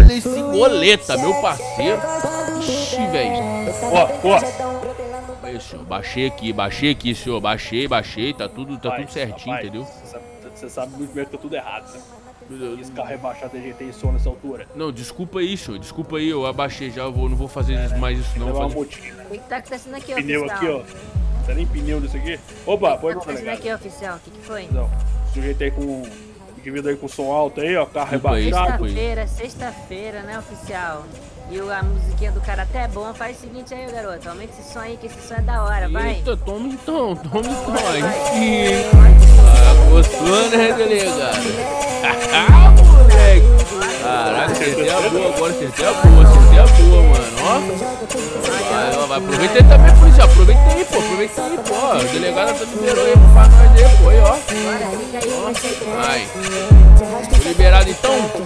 Olha esse goleta, meu parceiro. Ixi, velho. Ó. Aí, senhor, baixei aqui, senhor. Baixei, tá tudo certinho, rapaz, entendeu? Você sabe muito bem que tá tudo errado, né? Esse carro rebaixado de jeito som nessa altura. Não, desculpa aí, senhor. Desculpa aí, eu abaixei já. Não vou fazer mais isso, não. Uma motina. O que tá acontecendo aqui, Pneu oficial? aqui, ó. Tá nem pneu disso aqui. Opa, põe O no que tá acontecendo delegado. aqui, oficial? O que foi? Não, sujeito aí com... indivíduo aí com som alto aí, ó. Carro Desculpa aí, rebaixado. Sexta-feira, né, oficial? E a musiquinha do cara até é boa. Faz o seguinte aí, garoto. Aumenta esse som aí, que esse som é da hora, vai. Eita, toma então. Aí sim. Ah, gostou, né, delegado? Moleque. Caraca, acertei a boa agora, acertei a boa, mano, ó. Vai, aproveita aí também, policial, aproveita aí, pô, ó. O delegado tá liberou aí pra nós aí, pô, aí, ó. Bora, fica aí, Vai. Tô liberado então?